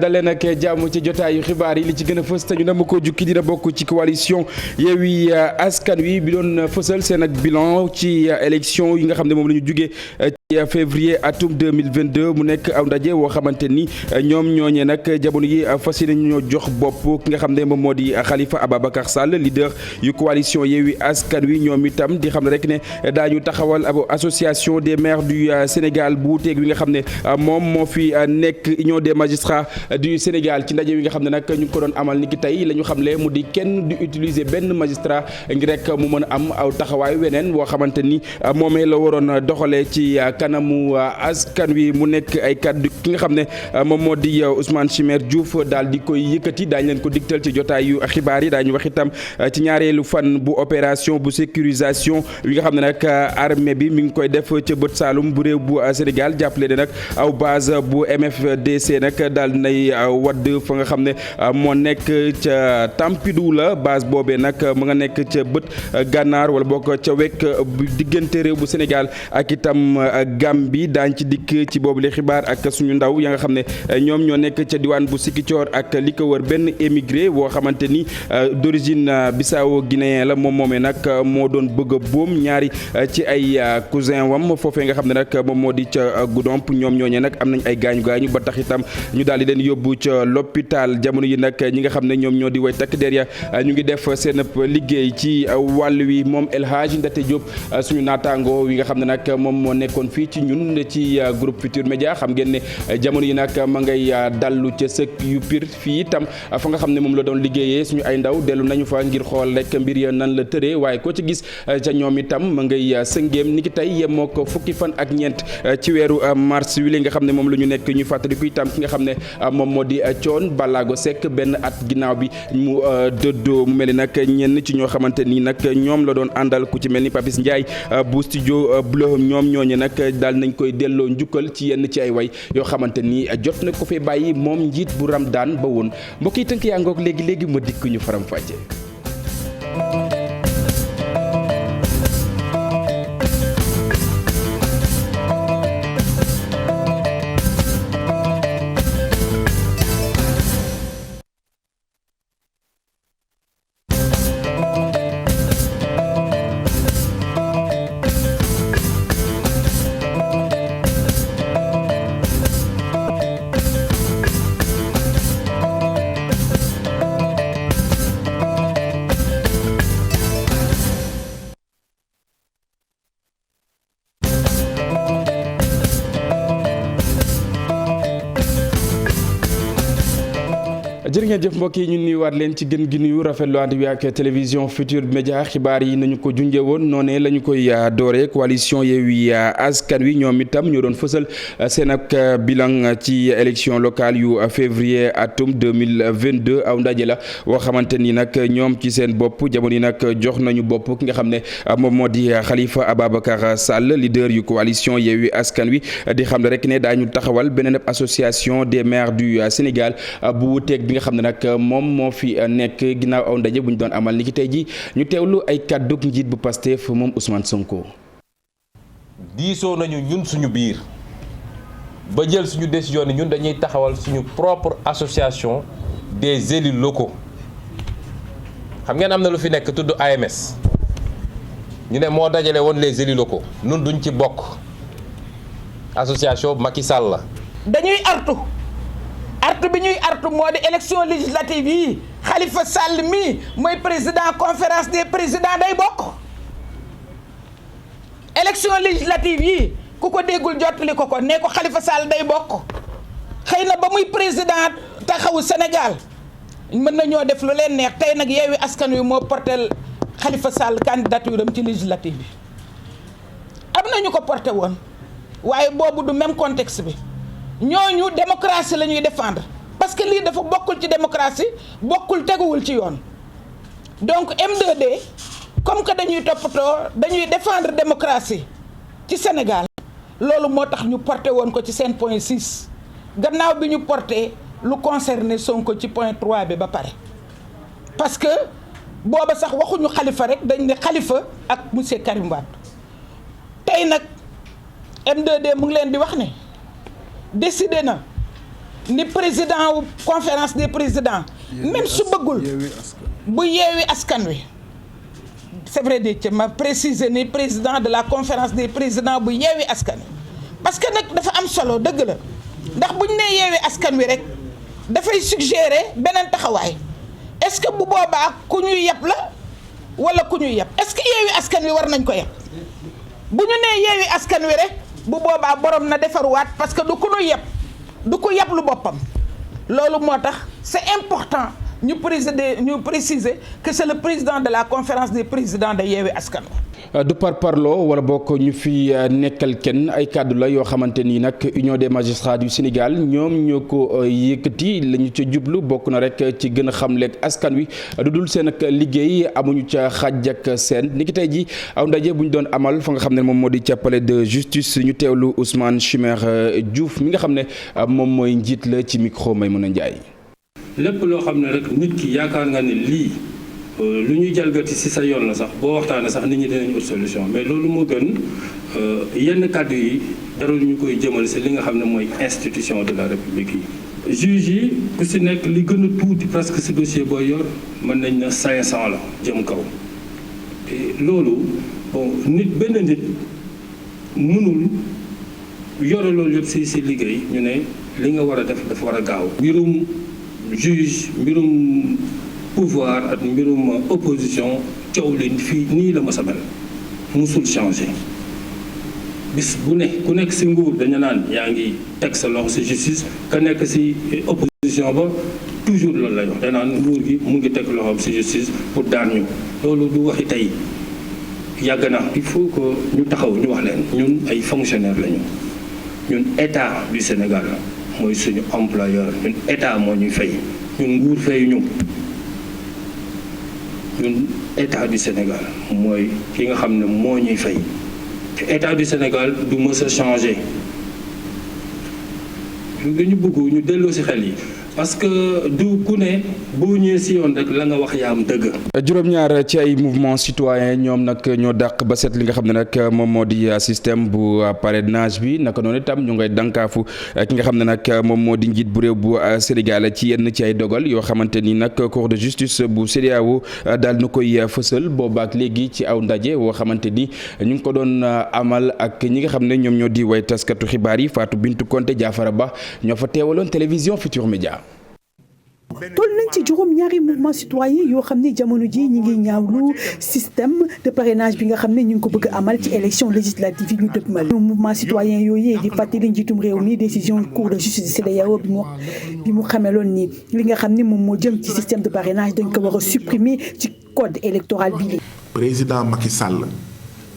dalee nag jàmm ci jotaayu xibaar yi li ci gën a fës te ñu dama ko jukki dina bokk ci coalition Yewwi Askan Wi bi doon fësal seen ak bilan ci élection yi nga xam ne moom la ñu jugee ci février atum 2022 mu nekk aw ndaje woo xamante ni ñoom ñooñee nag jamono yi fas yéene ñoo jox bopp ki nga xam ne moom moo di Khalifa Ababacar Sall leader yu coalition Yewwi Askan Wi ñoom itam di xam ne rek ne daañu taxawal ab association des maires du Sénégal bu wuuteeg wi nga xam ne moom moo fi nekk union des magistrats du Sénégal ci ndaje wi nga xam ne nag ñu ngi ko doon amal ni ki tey la ñu xamle mu di kenn du utiliser benn magistrat ngir rek mu mën a am aw taxawaay weneen woo xamante ni moomee la waroon doxalee ci kanamu askan wi mu nekk ay kàddu ki nga xam ne moom moo di Ousmane Chimère Diouf daal di koy yëkkati daañu leen ko digtal ci jotaayu xibaar yi daañu wax itam ci ñaareelu fan bu opération bu sécurisation wi nga xam ne nag armée bi mi ngi koy def ca bët Saalum bu réew bu Sénégal jàppale ne nag aw base bu MFDC nag daal nay wadd fa nga xam ne moo nekk ca Tampidou la base boobee nag mu nga nekk ca bët gànnaar wala bokk ca wekk diggante réew bu Sénégal ak itam Gambie daañ ci dikk ci boobu le xibaar ak suñu ndaw ya nga xam ne ñoom ñoo nekk ca diwaan bu Sikicoor ak li ko wër benn émigré woo xamante ni d'origine bissau-guinéen la moom moomee nag moo doon bëgg a boom ñaari ci ay cousin wam foofee nga xam ne nag moom moo di ca Goudomp ñoom ñooñee nag am nañ ay gaañu ba tax itam ñu daal di leen yóbbu ca l'hôpital jamono yi nag ñi nga xam ne ñoom ñoo di way takk der ya ñu ngi def seen liggéey ci wàll wi moom El Hadji Ndate Diop suñu naataango wi nga xam ne nag moom moo nekkoon fii ci ñun ci groupe Futur Média xam ngeen ne jamono yi nag ma ngay dallu ca sëkk yu pir fii itam fa nga xam ne moom la doon liggéeyee suñu ay ndaw dellu nañu fa ngir xool rek mbir ya nan la tëree waaye koo ci gis ca ñoom itam ma ngay sëngeem ni ki tey yemoo ko fukki fan ak ñeent ci weeru mars wi li nga xam ne moom la ñu nekk ñu fàttaliku itam ki nga xam ne moom moo di Thione Ballago Seck benn at ginnaaw bi mu dëddoo mu mel ni nag ñenn ci ñoo xamante ni nag ñoom la doon àndal ku ci mel ni Papis Ndiaye bu studio Bleu ñoom ñooñu nag daal nañ koy delloo njukkal ci yenn ci ay way yoo xamante ni jot na ko fee bàyyi moom njiit bu Ramadaan ba woon mbokk yi tënk yaa ngoog léegi ma dikk ñu faram fàcce. jërë ngeen jëf mbokk yi ñu nuyuwaat leen ci gën gi nuyu rafetlu ànd bi ak télévision Futur Média xibaar yi nañu ko junjee woon noonee la ñu koy dooree coalition Yewwi Askan Wi ñoom itam ñoo doon fësal seen ak bilan ci élection locale yu février atum 2022 aw ndaje la woo xamante ni nag ñoom ci seen bopp jamono yi nag jox nañu bopp ki nga xam ne moom moo di Khalifa Ababacar Sall leader yu coalition Yewwi Askan Wi di xam ne rek ne daañu taxawal beneen association des maires du Sénégal bu wuuteeg bi nga xam ne nag moom moo fi nekk ginnaaw aw ndaje bu ñu doon amal ni ki tey ji ñu teewlu ay kàddug njiit bu Pastef moom Ousmane Sonko. diisoo nañu ñun suñu biir ba jël suñu décision ni ñun dañuy taxawal suñu propre association des élus locaux xam ngeen am na lu fi nekk tudd AMS ñu ne moo dajale woon les élus locaux ñun duñ ci bokk association Macky Sall la. dañuy artu bi ñuy artu moo di élection législative yi Khalifa Sall mi mooy président conférence des présidents day bokk élection législative yi ku ko déggul jottali ko ne ko Khalifa Sall day bokk xëy na ba muy président taxawu Sénégal mën nañoo def lu leen neex tey nag Yewwi Askan Wi moo portel Khalifa Sall candidature am ci législative bi am nañu ko porté woon waaye boobu du même contexte bi ñooñu démocratie la ñuy défendre parce que lii dafa bokkul ci démocratie bokkul teguwul ci yoon donc M2D comme que dañuy toppatoo dañuy défendre démocratie ci Sénégal loolu moo tax ñu porté woon ko ci seen point 6 gannaaw bi ñu porté lu concerné Sonko ci point 3 bi ba pare parce que booba sax waxuñu Khalifa rek dañ ne Khalifa ak monsieur Karim Wade tey nag M2D mu ngi leen di wax ne décidé na ni président wu conférence des présidents même su bëggul bu Yewwi Askan Wi c'est vrai de ma préciser ni président de la conférence des présidents bu Yewwi Askan Wi parce que nag dafa am solo dëgg la ndax buñ nee Yewwi Askan Wi rek dafay suggérer beneen taxawaay est-ce que bu boobaa ku ñuy yeb la wala ku ñuy yeb est-ce que Yewwi Askan Wi war nañ ko yeb bu ñu nee Yewwi Askan Wi rek bu boobaa borom na defaruwaat parce que du ku ñu yeb du ko yeb lu boppam loolu moo tax c'est important ñu préciser que c'est le président de la conférence des présidents de Yewwi Askan Wi. du parparloo wala bokk ñu fi nekkal kenn ay kàddu la yoo xamante ni nag Union des magistrats du Sénégal ñoom ñoo ko yëkkati la ñu ca jublu bokk na rek ci gën a xamleeg askan wi du dul seen ak liggéey amuñu ca xàjj ak seen ni ki tey ji aw ndaje bu ñu doon amal fa nga xam ne moom moo di ca palais de justice ñu teewlu Ousmane Chimère Diouf mi nga xam ne moom mooy njiit la ci micro Maïmouna Ndiaye. lépp loo xam ne rek nit ki yaakaar nga ne lii lu ñuy jalgati ci sa yoon la sax boo waxtaanee sax nit ñi dinañ ut solution mais loolu moo gën yenn kàddu yi jarul ñu koy jëmal ci li nga xam ne mooy institution de la république yi. juge yi ku ci nekk li gën a tuuti presque ci dossier booy yor mën nañ na 500 la jëm kaw loolu bon benn nit mënul yore loolu yëpp ci liggéey ñu ne li nga war a def dafa war a gaaw. mbirum juge mbirum pouvoir ak mbirum opposition coow leen fii nii la ma sa mel musul changé bis bu ne ku nekk ci nguur dañu naan yaa ngi teg sa loxo ci justice ka nekk ci opposition ba toujours loolu lay wax danaan nguur gi mu ngi teg loxoom ci justice pour daan ñu loolu du waxi tey yàgg na il faut que ñu taxaw ñu wax leen ñun ay fonctionnaires lañu ñun état du Sénégal mooy suñu employeur ñun état moo ñuy fay ñun nguur fay ñun état du Sénégal mooy ki nga xam ne moo ñuy fay te état du Sénégal du mës a changer dañu bëgg ñu delloo ci xel yi parce que du ku ne boo ñëwee ci yoon rek la nga wax yaa am dëgg. juróom-ñaar ci ay mouvement citoyen ñoom nag ñoo dàq ba set li nga xam ne nag moom moo di système bu parrainage bi naka noonu itam ñu ngay dànkaafu ki nga xam ne nag moom moo di njiit bu réew bu Sénégal ci yenn ci ay dogal yoo xamante ni nag cour de justice bu CEDEAO daal na koy fësal boobaak léegi ci aw ndaje woo xamante ni ñu ngi ko doon amal ak ñi nga xam ne ñoom ñoo di way taskatu xibaar yi Fatou Bintou Konté Diafara Ba ñoo fa teewaloon télévision Futurs Médias. toll nañ ci juróom-ñaari mouvement citoyen yoo xam ne jamono ji ñi ngi ñaawlu système de parrainage bi nga xam ne ñu ngi ko bëgg amal ci élection législative yi ñu dëgmal. mouvement citoyen yooyu di fàttali njiitum réew mi décision cour de justice de CEDEAO bi mu xameloon ni li nga xam ne moom moo jëm ci système de parrainage dañ ko war a supprimer ci code électoral bi. président Macky Sall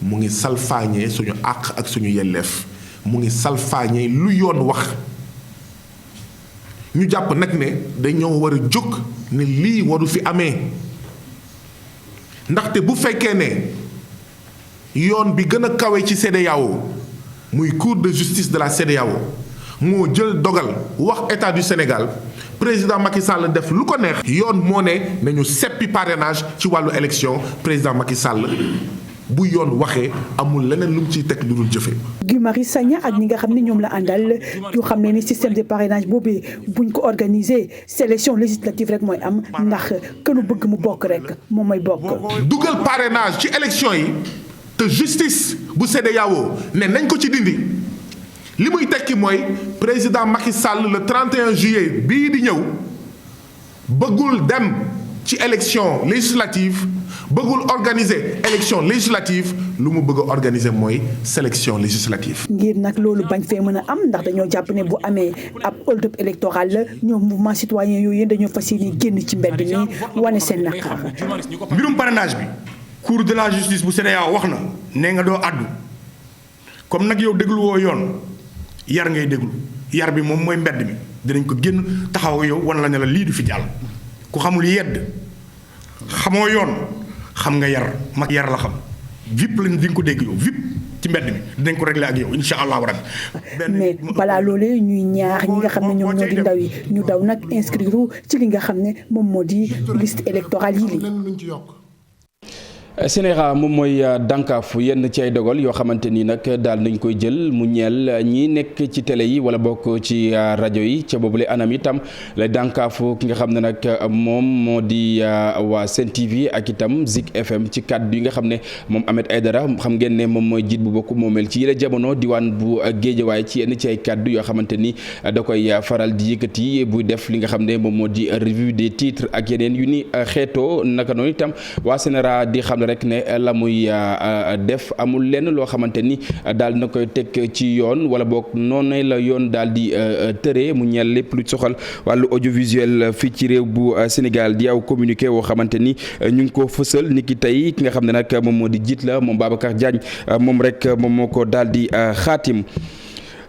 mu ngi salfaañee suñu àq ak suñu yelleef mu ngi salfaañee lu yoon wax. ñu jàpp nag ne dañoo war a jóg ne lii waru fi amee ndaxte bu fekkee ne yoon bi gën a kawe ci CEDEAO muy cour de justice de la CEDEAO moo jël dogal wax état du Sénégal président Macky Sall def lu ko neex. yoon moo ne nañu seppi parrainage ci wàllu élection président Macky Sall bu yoon waxee amul leneen lu mu ciy teg lu dul jëfe. Guy Marius Sagna ak ñi nga xam ne ñoom la àndal yu xam ne ni système de parrainage boobee buñ ko organiser sélection législative rek mooy am ndax kënu bëgg mu bokk rek moom mooy bokk. dugal parrainage ci élection yi te justice bu CEDEAO ne nañ ko ci dindi li muy tekki mooy président Macky Sall le 31 juillet bii di ñëw bëggul dem ci élection législative. bëggul organiser élection législative lu mu bëgg a organiser mooy sélection législative. ngir nag loolu bañ fee mën a am ndax dañoo jàpp ne bu amee ab hold-up électoral la ñoom mouvement citoyen yooyu dañoo fas yéene génn ci mbedd mi wane seen naqar. mbirum parrainage bi cour de la justice bu CEDEAO wax na nee nga doo àddu comme nag yow déglu woo yoon yar ngay déglu yar bi moom mooy mbedd mi dinañ ko génn taxaw yow wan la ne la lii du fi jàll ku xamul yedd xamoo yoon. xam nga yar mag yar la xam vip lañ di nga ko dégg yow vip ci mbedd mi dinañ ko régler ak yow incha allahu rabbi. mais balaa loolee ñuy ñaax ñi nga xam ne ñoom ñoo di ndaw yi ñu daw nag inscrire ci li nga xam ne moom moo di liste électorale yi li Sénégal moom mooy dànkaafu yenn ci ay dogal yoo xamante ni nag daal nañ koy jël mu ñeel ñi nekk ci télé yi wala bokk ci rajo yi ca boobule anam itam la dànkaafu ki nga xam ne nag moom moo di waa Sen TV ak itam Zik FM ci kàddu yi nga xam ne moom Ahmed Aïdara xam ngeen ne moom mooy jiit bu bokk moomeel ci yële jamono diwaan bu Géejawaay ci yenn ci ay kàddu yoo xamante ni da koy faral di yëkkati buy def li nga xam ne moom moo di revue des titres ak yeneen yu ni xeetoo naka noonu itam waa Sénégal di xam rek ne la muy def amul lenn loo xamante ni daal na koy teg ci yoon wala boog noonu la yoon daal di tëree mu ñeel lépp lu soxal wàllu audiovisuel fii ci réew bu Sénégal di aw communiqué woo xamante ni ñu ngi ko fësal ni ki tey ki nga xam ne nag moom moo di jiit la moom Babacar Diagne moom rek moom moo ko daal di xaatim.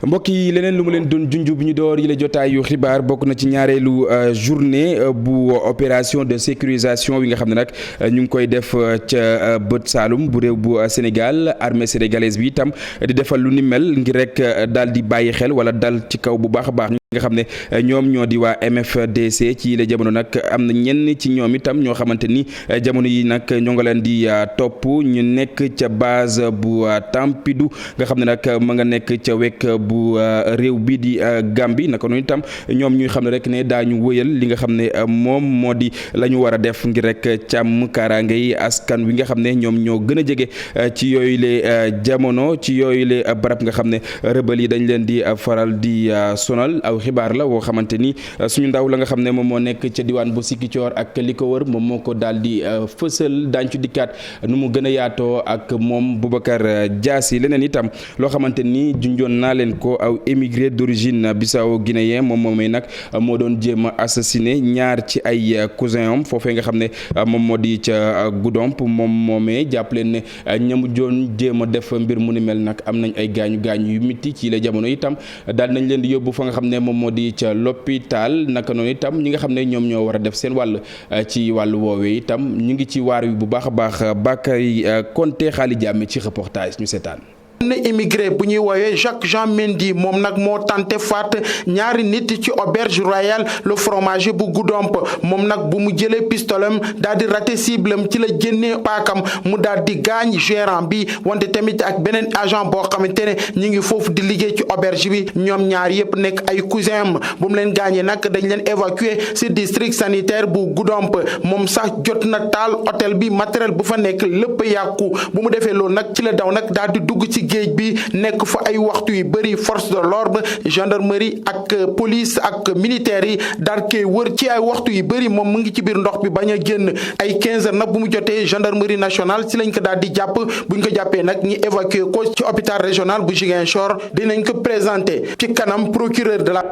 mbokk yi leneen lu mu leen doon junj bu ñu door yi la jotaayu xibaar bokk na ci ñaareelu journée bu opération de sécurisation bi nga xam ne nag ñu ngi koy def ca bët Saalum bu réew bu Sénégal armée sénégalaise bi itam di defal lu ni mel ngir rek daal di bàyyi xel wala dal ci kaw bu baax a baax nga xam ne ñoom ñoo di waa MFDC ci la jamono nag am na ñenn ci ñoom itam ñoo xamante ni jamono yi nag ñoo nga leen di topp ñu nekk ca base bu Tampidou nga xam ne nag ma nga nekk ca wekk bu réew bi di Gambie naka noonu itam ñoom ñuy xam ne rek ne daañu wëyal li nga xam ne moom moo di la ñu war a def ngir rek càmm kaaraange yi askan wi nga xam ne ñoom ñoo gën a jege ci yooyu le jamono ci yooyu le barab nga xam ne rebelle yi dañ leen di faral di sonal aw xibaar la woo xamante ni suñu ndaw la nga xam ne moom moo nekk ca diwaan bu Sikicoor ak li ko wër moom moo ko daal di fësal daañu ci dikkaat nu mu gën a yaatoo ak moom Boubacar Diassi leneen itam loo xamante ni junjoon naa leen ko aw émigré d'origine bissau-guinéen moom moomee nag moo doon jéem a assassiné ñaar ci ay cousin am foofee nga xam ne moom moo di ca Goudomp moom moomee jàpp leen ne ñamu joon jéem a def mbir mu ni mel nag am nañ ay gaañu yu mitti ci la jamono itam daal nañ leen di yóbbu fa nga xam ne moom moo di ca l'hôpital naka noonu itam ñi nga xam ne ñoom ñoo war a def seen wàll ci wàllu woowee itam ñu ngi ci waar wi bu baax a baax Bakary Konté Xaali Jàmme ci reportage ñu seetaan. immigré bu ñuy woowee Jacques Jean Mendy moom nag moo tenté faat ñaari nit ci auberge royale le fromager bu Goudomp moom nag bu mu jëlee pistolam daal di raté ciblem ci la génnee paakam mu daal di gaañ gérant bi wante tamit ak beneen agent boo xamante ne ñu ngi foofu di liggéey ci auberge bi ñoom ñaar yëpp nekk ay cousin am bu mu leen gaañee nag dañ leen évacuer ci district sanitaire bu Goudomp moom sax jot na taal hôtel bi matériel bu fa nekk lépp yàqu bu mu defee loolu nag ci la daw nag daal di dugg ci géej bi nekk fa ay waxtu yu bëri force de l'ordre gendarmerie ak police ak militaires yi daal koy wër ci ay waxtu yu bëri moom mu ngi ci biir ndox bi bañ a génn ay 15 heures nag bu mu jotee gendarmerie nationale ci lañ ko daal di jàpp buñ ko jàppee nag ñi évacuer ko ci hôpital régional bu Ziguinchor dinañ ko présenter ci kanam procureur de la.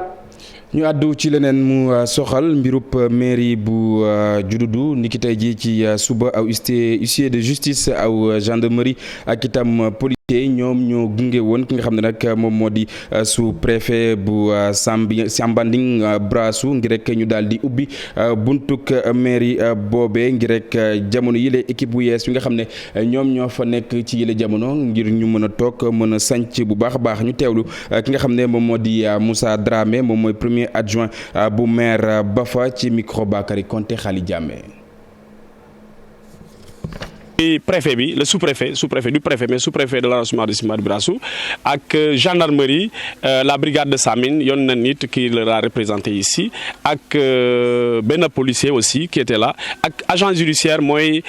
ñu àddu ci leneen mu soxal mbirub mairie bu Dioudoudou niki tey jii ci suba aw huissier de justice aw gendarmerie ak itam police ñoom ñoo gunge woon ki nga xam ne nag moom moo di sous préfet bu Sambanding Brassou ngir rek ñu daal di ubbi buntuk mairie boobee ngir rek jamono yi la équipe bu yees yi nga xam ne ñoom ñoo fa nekk ci yile jamono ngir ñu mën a toog mën a sanc bu baax a baax ñu teewlu ki nga xam ne moom moo di Moussa Dramé moom mooy premier adjoint bu maire Bafa ci micro Bakary Konté Xaali Jàmme. préfet bi le sous-préfet du préfet mais sous-préfet de l'arrondissement de Simbandi Brassou ak gendarmerie la brigade de Samine yoon na nit qui l'a représenté ici ak benn policier aussi qui était là ak agent judiciaire mooy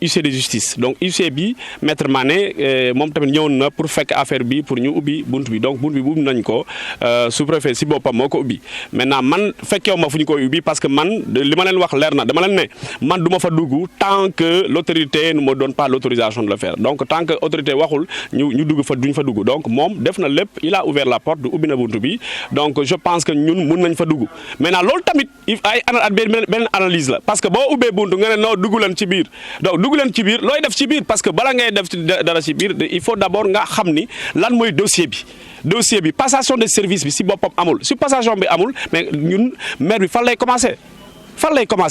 huissier de justice donc huissier bi maître Mané moom tamit ñëwoon na pour fekk affaire bi pour ñu ubbi bunt bi donc bunt bi ubbi nañ ko sous-préfet si boppam moo ko ubbi maintenant man fekkeewu ma fu ñu koy ubbi parce que man li ma leen wax leer na dama leen ne man du ma fa dugg tant que l'autorité ne me donne pas l'autorisation de le faire donc tant que autorité waxul ñu dugg fa duñ fa dugg donc moom def na lépp il a ouvert la porte du ubbi na buntu bi donc je pense que ñun mun nañ fa dugg maintenant loolu tamit ay benn analyse la parce que boo ubbee buntu nga ne non dugg leen ci biir donc dugg leen ci biir looy def ci biir parce que bala ngay def dara ci biir il faut d'abord nga xam ni lan mooy dossier bi passation de service bi si boppam amul si passation bi amul mais ñun maire bi fan lay commencer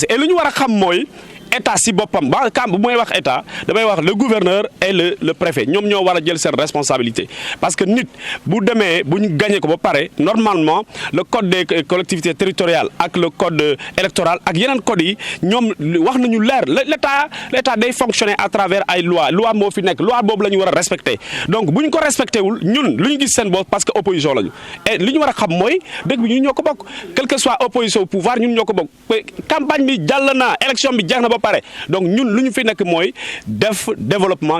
et lu ñu war a xam mooy état si boppam ba kam bu may wax état damay wax le gouverneur et le préfet ñoom ñoo war a jël seen responsabilité parce que nit bu demee bu ñu gagné ko ba pare normalement le code des collectivités territoriales ak le code électoral ak yeneen code yi ñoom wax nañu leer l'état day fonctionner à travers ay loi moo fi nekk loi boobu la ñu war a respecter donc bu ñu ko respecté wul ñun lu ñu gis seen bopp parce que opposition lañu et li ñu war a xam mooy dëkk bi ñun ñoo ko bokk quel que soit opposition au pouvoir ñun ñoo ko bokk campagne bi jàll na élection bi jeex na ba pare donc ñun lu ñu fi nekk mooy def développement.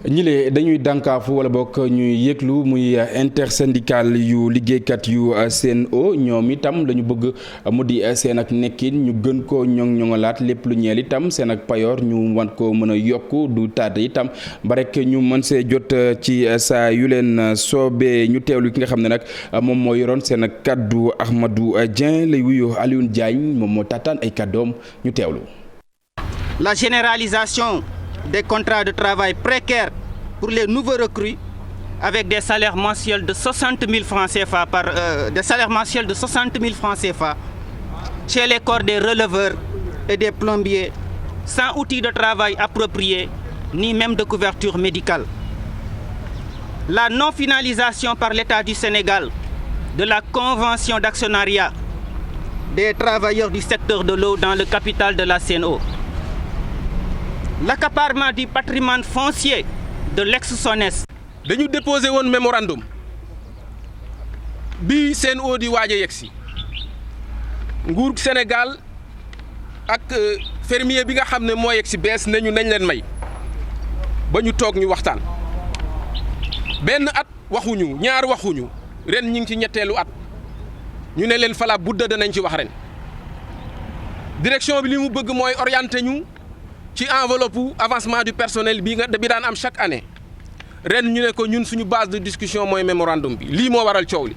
ñile dañuy dànkaafu wala bokk ñuy yëglu muy intersyndical yu liggéeykat yu CNO ñoom itam la ñu bëgg mu di seen ak nekkin ñu gën ko ñoŋalaat lépp lu ñeel itam seen ak payoor ñu wan ko mën a yokku du taate itam ba rek ñu mën see jot ci saa yu leen soobee ñu teewlu ki nga xam ne nag moom moo yoroon seen ak kaddu Ahmadou Dieng lay wuyu Alioune Diagne moom moo tàttaan ay kaddoom ñu teewlu. La généralisation des contrats de travail précaires pour les nouveaux recrues avec des salaires mensuels de 60 000 francs CFA des salaires mensuels de 60 000 francs CFA chez les corps des releveurs et des plombiers sans outils de travail appropriés ni même de couverture médicale. La non-finalisation par l'État du Sénégal de la convention d'actionnariat des travailleurs du secteur de l'eau dans le capital de la CNO. L'accaparement du patrimoine foncier de l'ex-SONES. dañu déposé woon mémorandum bi CNO di waaj a yegsi nguur Sénégal ak fermier bi nga xam ne moo yegsi bees nañu nañ leen may ba ñu toog ñu waxtaan benn at waxuñu ñaar waxuñu ren ñu ngi ci ñetteelu at ñu ne leen fala budda danañ ci wax ren direction bi li mu bëgg mooy orienté ñu ci enveloppe avancement du personnel bi daan am chaque année ren ñu ne ko ñun suñu base de discussion mooy mémorandum bi lii moo waral coow li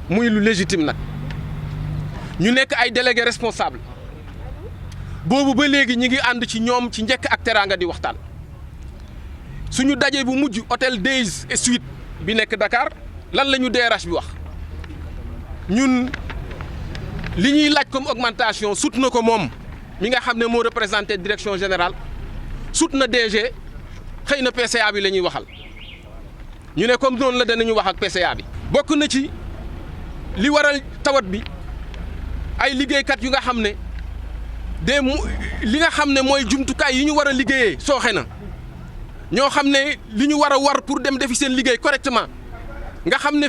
muy lu légitime nag ñu nekk ay délégué responsable boobu ba léegi ñi ngi ànd ci ñoom ci njëkk ak teraanga di waxtaan suñu daje bu mujj hôtel Days et Suites bi nekk Dakar lan la ñu DRH bi wax ñun li ñuy laaj comme augmentation sut na ko moom mi nga xam ne moo représenté direction générale sut na DG xëy na PCA bi la ñuy waxal ñu ne comme noonu la danañu wax ak PCA bi. bokk na ci li waral tawat bi ay liggéeykat yu nga xam ne li nga xam ne mooy jumtukaay yi ñu war a liggéeyee sooxe na ñoo xam ne li ñu war pour dem defi seen liggéey correctement nga xam ne.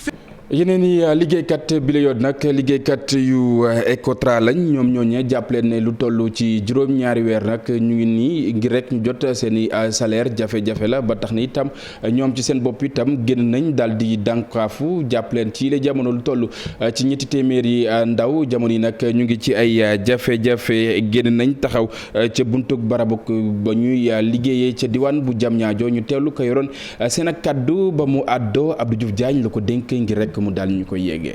yeneen i liggéeykat bi la yoon nag liggéeykat yu Ecotra lañ ñoom ñooñee jàppaleen ne lu toll ci juróom-ñaari weer nag ñu ngi nii ngir rek ñu jot seen i salaire jafe-jafe la ba tax na itam ñoom ci seen bopp itam génn nañ daal di dànkaafu jàppaleen ci la jamono lu toll ci ñetti téeméeri ndaw jamono yi nag ñu ngi ci ay jafe-jafe génn nañ taxaw ca buntug barabok ba ñuy liggéeyee ca diwaan bu Diamniadio ñu teewlu ko yoroon seen ak kaddu ba mu àddoo Abdou Diouf Diagne la ko dénk ngir rek mu daal ñu koy yéegee.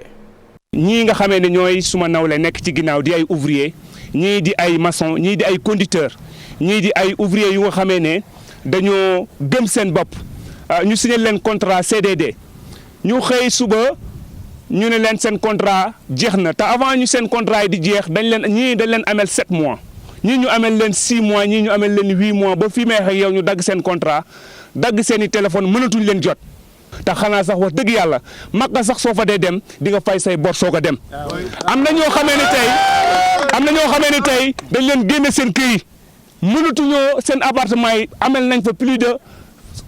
ñii nga xamee ne ñooy suma nawle nekk ci ginnaaw di ay ouvrier ñii di ay maçon ñii di ay conducteur ñii di ay ouvrier yu nga xamee ne dañoo gëm seen bopp ñu signé leen contrat CDD ñu xëy suba ñu ne leen seen contrat jeex na te avant ñu seen contrat yi di jeex dañ leen amel 7 mois ñii ñu amel leen 6 mois ñii ñu amel leen 8 mois ba fii may wax ak yow ñu dagg seen contrat dagg seen i téléphone mënatuñ leen jot. te xanaa sax wax dëgg yàlla Makka sax soo fa dee dem di nga fay say bor soog a dem am na ñoo xamee ne tey dañ leen génne seen kër yi mënatuñoo seen appartement yi amel nañ fa plus de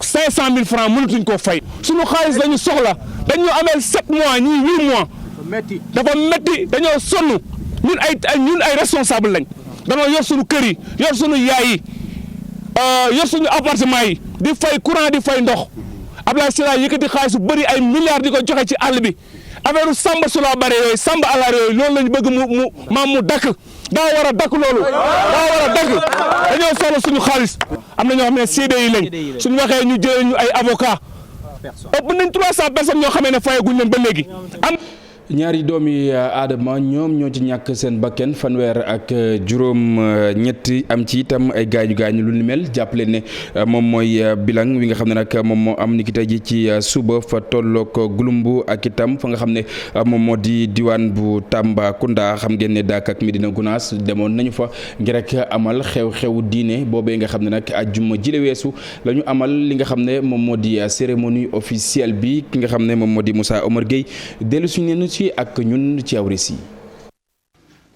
500 000 francs mënatuñ koo fay suñu xaalis lañu soxla dañu amel 7 mois ñii 8 mois dafa metti dañoo sonn ñun ay responsable lañ dañoo yor suñu kër yi yor suñu yaay yi yor suñu appartement yi di fay courant di fay ndox Abdoulaye Sylla yëkkati xaalis bu bëri ay milliards di ko joxe ci àll bi affaire samba su la bare yooyu samba alaar yooyu loolu lañu bëgg mu dakk daa war a dakk loolu daa war a dakk dañoo soxla suñu xaalis am na ñoo xam ne CDI lañ suñu waxee ñu jëlee ñu ay avocat ëpp nañ 300 personnes ñoo xamee ne fayaguñ leen ba léegi ñaari doomi aadama ñoom ñoo ci ñàkk seen bakken fanweer ak juróom ñetti am ci itam ay gaañu gaañu lu ni mel jàppale ne moom mooy bilan wi nga xam ne nag moom moo am niki tey ji ci suba fa tolloog Gouloumbou ak itam fa nga xam ne moom moo di diwaan bu Tambacounda xam ngeen ne Daaka ak Médina Gounass demoon nañu fa ngir rek amal xew-xewu diine boobee nga xam ne nag àjjuma jile weesu la ñu amal li nga xam ne moom moo di cérémonie officielle bi ki nga xam ne moom moo di Moussa Omar Gueye dellu suñu neenu ci ak ñun ci aw récit.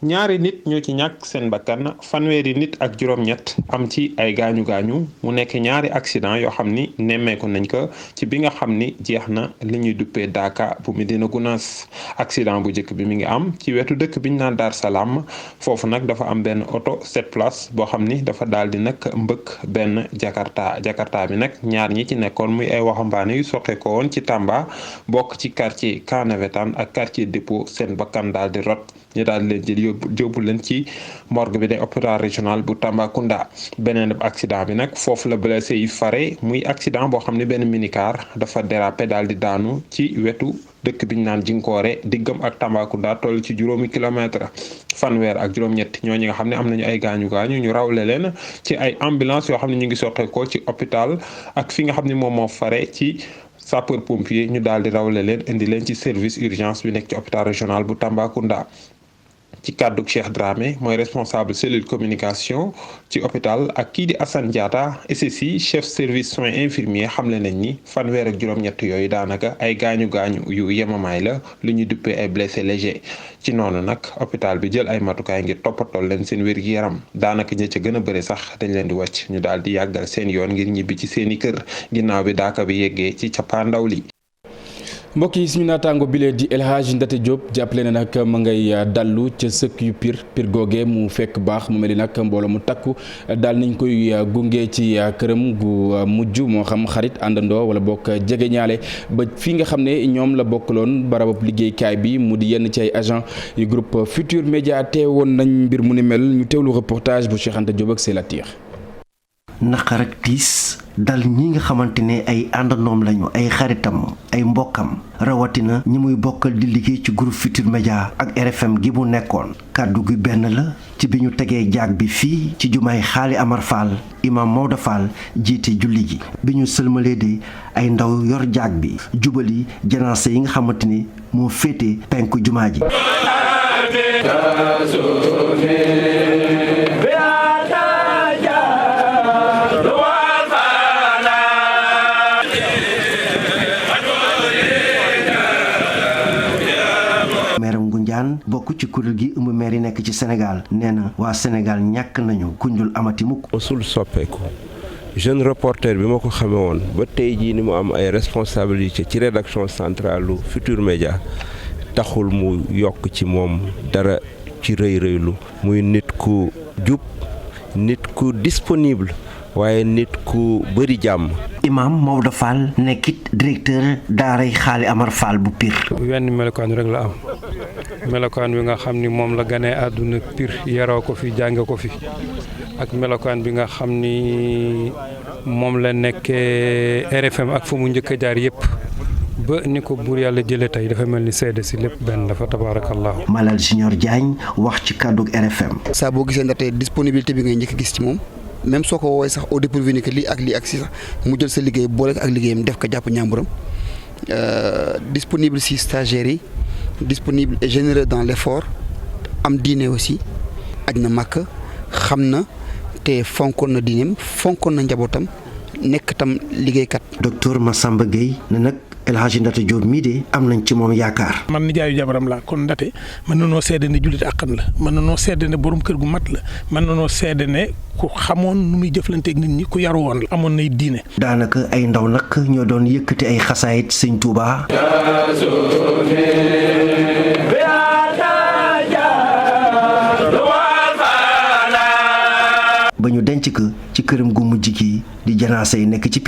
ñaari nit ñoo ci ñàkk seen bakkan fanweeri nit ak juróom-ñett am ci ay gaañu gaañu mu nekk ñaari accident yoo xam ni nemmeeku nañ ko ci bi nga xam ni jeex na li ñuy duppee Daaka bu Médina Gounass accident bu njëkk bi mi ngi am ci wetu dëkk bi ñu naan Dar Salaam foofu nag dafa am benn oto 7 places boo xam ni dafa daal di nag mbëkk benn Jakarta bi nag ñaar ñi ci nekkoon muy ay waxambaane yu soqe ko woon ci Tamba bokk ci quartier Kanawetan ak quartier Dépôt seen bakkan daal di rot ñu daal leen jël yóbbu leen ci morgue bi de hôpital régional bu Tambacounda beneen accident bi nag foofu la blessé yi fare muy accident boo xam ne benn minicar dafa dérapé daal di daanu ci wetu dëkk bi ñu naan Jinkoore diggam ak Tambacounda toll ci juróomi kilomètre fanweer ak juróom-ñett ñooñu nga xam ne am nañu ay gaañu gaañu ñu rawle leen ci ay ambulance yoo xam ne ñu ngi soqeekoo ci hôpital ak fi nga xam ne moom moo fare ci sapeur pompier ñu daal di rawle leen indi leen ci service urgence bi nekk ci hôpital régional bu Tambacounda. ci kàddu Cheikh Dramé mooy responsable cellule communication ci hôpital ak kii di Assane Diatta SSI chef service soins infirmiers xamle nañ ni fanweer ak juróom-ñett yooyu daanaka ay gaañu gaañu yu yemamaay la lu ñu duppee ay blessés légers ci noonu nag hôpital bi jël ay matukaay ngir toppatoo leen seen wér-gi-yaram daanaka ña ca gën a bëri sax dañ leen di wàcc ñu daal di yàggal seen yoon ngir ñibbi ci seeni kër ginnaaw bi Daaka bi yeggee ci cappaandaw li. mbokk yi suñu naataango bile di El Hadj Ndate Diop jàppale ne nag ma ngay dallu ca sëkk yu pir googe mu fekk baax mu mel ni nag mbooloo mu takku daal nañ koy gunge ci këram gu mujj moo xam xarit àndandoo wala bokk jege ñaale ba fii nga xam ne ñoom la bokkaloon barabab liggéeykaay bi mu di yenn ci ay agent yu groupe Futur Média teewoon nañ mbir mu ni mel ñu teewlu reportage bu Cheikh Anta Diop ak Selatir. naqar ak tiis dal ñi nga xamante ne ay àndandoom lañu ay xaritam ay mbokkam rawatina ñi muy bokkal di liggéey ci groupe Futur Média ak RFM gi mu nekkoon kàddu gi benn la ci bi ñu tegee jaag bi fii ci jumaay Xaali Amar Fall imam Maodo Fall jiite julli gi bi ñu sëlmalee de ay ndaw yor jaag bi jubali janaase yi nga xamante ni moo féete penku jumaa ji bokk ci kuréel gi ëmb maire yi nekk ci Sénégal nee na waa Sénégal ñàkk nañu kuñul amati mukk mosul soppeeku jeune reporter bi ma ko xamee woon ba tey jii ni mu am ay responsabilité ci rédaction centrale lu Futur Média taxul mu yokk ci moom dara ci rëy rëylu muy nit ku jub nit ku disponible waaye nit ku bëri jàmm. Imam Maodo Fall nekkit directeur daaray Xaali Amar Fall bu Pire. wenn melokaan rek la am melokaan bi nga xam ni moom la ganee àdduna Pire yaroo ko fi jànge ko fi ak melokaan bi nga xam ni moom la nekkee RFM ak fu mu njëkk a jaar yëpp ba ni ko buur yàlla jëlee tey dafa mel ni seede si lépp benn dafa tabaarakallahu. Malal Junior Diagne wax ci kàddu RFM. saa boo gisee ndaxte disponibilité bi ngay njëkk gis ci moom. même soo ko woowee sax au dépourvu ni que lii ak lii ak si sax mu jël sa liggéey boole ak liggéeyam def ko jàpp ñàmburam disponible si stagiaires yi disponible et généreux dans l'effort am diine aussi aj na màkk xam na te fonkoon na diineem fonkoon na njabootam nekk tam liggéeykat. docteur Massamba Gueye ne nag El Hadji Ndate Diop mii de am nañ ci moom yaakaar. man nijaayu jabaram laa kon Ndate mën na noo seede ne jullit àqan la mën na noo seede ne borom kër gu mat la mën na noo seede ne ku xamoon nu muy jëflanteeg nit ñi ku yaru woon la amoon nay diine. daanaka ay ndaw nag ñoo doon yëkkati ay xasaayit sëñ Touba. ba ñu denc ko ci këram gu mujj gi di janaasa yi nekk ci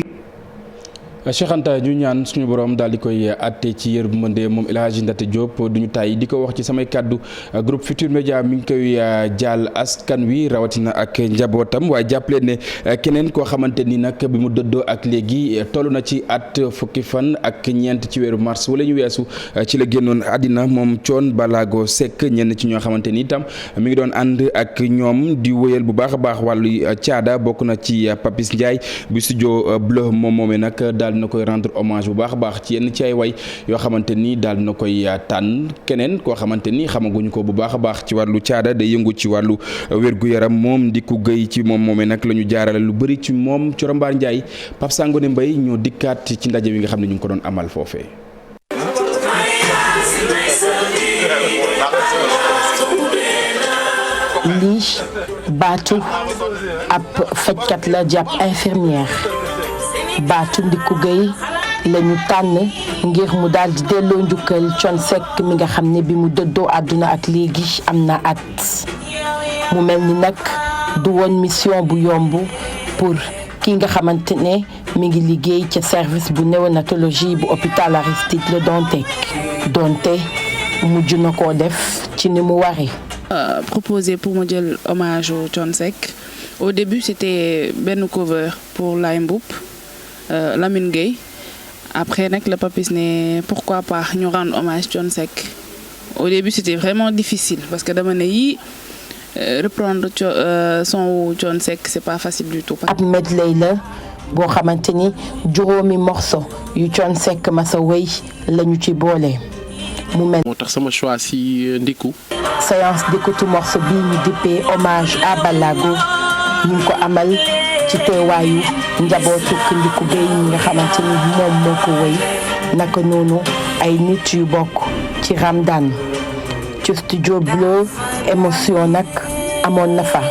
Cheikh Anta ñu ñaan suñu borom daal di koy àtte ci yërmande moom El Hadji Ndaté Diop duñu tàyyi di ko wax ci samay kàddu groupe Futur Média mi ngi koy jaal askan wi rawatina ak njabootam waaye jàppale ne keneen koo xamante ni nag bi mu dëddoo ak léegi toll na ci at fukki fan ak ñeent ci weeru mars wala ñu weesu ci la génnoon àddina moom Thione Ballago Seck ñenn ci ñoo xamante ni itam mi ngi doon ànd ak ñoom di wëyal bu baax a baax wàllu caada bokk na ci Papis Ndiaye bu studio Bleu moom moomee nag daal na koy rendre hommage bu baax a baax ci yenn ci ay way yoo xamante ni daal na koy tànn keneen koo xamante ni xamaguñu ko bu baax a baax ci wàllu caada day yëngu ci wàllu wér-gu-yaram moom di ko gëy ci moom moomee nag la ñu jaarale lu bëri ci moom Coro Mbaar Ndiaye Pape Sangone Mbaye ñoo dikkaat ci ndaje wi nga xam ne ñu ngi ko doon amal foofee. lii baatu ab fajkat la jàpp infirmière baatu Ndickou Gueye lañu tànn ngir mu daal di delloo njukkal Thione Seck mi nga xam ne bi mu dëddoo àdduna ak léegi am na at mu mel ni nag du woon mission bu yomb pour ki nga xamante ne mi ngi liggéey ca service bu néonatologie bu hôpital Aristide Le Dantec donte mujj na koo def ci ni mu waree. Proposé pour me dire hommage au Thione Seck. Au début, c'était ben cover pour Laye Mboup, Lamine Gueye. Après, le Papis ne pourquoi pas nous rendre hommage à Thione Seck. Au début, c'était vraiment difficile parce que reprendre son Thione Seck, c'est pas facile du tout. Ab medley la boo xamante ni juróomi morceau yu Thione Seck masa wéy lañu ci boole. mu mel moo tax sama choix si Ndickou. séance d'écoute morceau bii ñu dippee hommage à Ballago ñu ngi ko amal ci teewaayu njabootu Ndickou Gueye ñi nga xamante ni moom moo ko wéy naka noonu ay nit yu bokk ci Ramdan ci studio Bleu émotion nag amoon na fa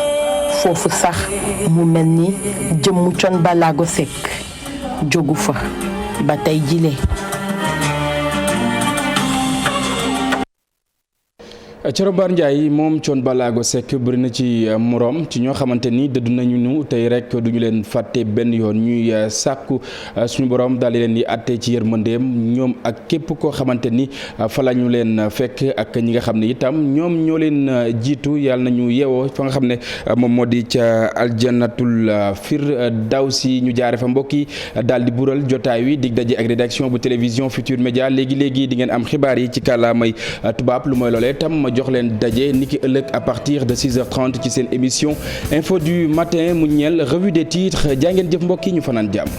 foofu sax mu mel ni jëmmu Thione Ballago Seck jógu fa ba tey jile. Coro Mbaar Ndiaye moom Thione Ballago Seck bëri na ci morom ci ñoo xamante ni dëddu nañu ñu tey rek duñu leen fàtte benn yoon ñuy sàkku suñu borom daal di leen di àtte ci yërmandeem ñoom ak képp koo xamante ni fa la ñu leen fekk ak ñi nga xam ne itam ñoom ñoo leen jiitu yàlla nañu yeewoo fa nga xam ne moom moo di ca aljanatul firdawsi ñu jaare fa mbokk yi daal di bural jotaay wi dig daje ak rédaction bu télévision Futur Média léegi di ngeen am xibaar yi ci kàllaamay tubaab lu mooy loolee tam jox leen daje niki ëllëg à partir de 6h30 ci seen émission info du matin mu ñeel revue des titres jaa ngeen jëf mbokk yi ñu fanaan jàmm.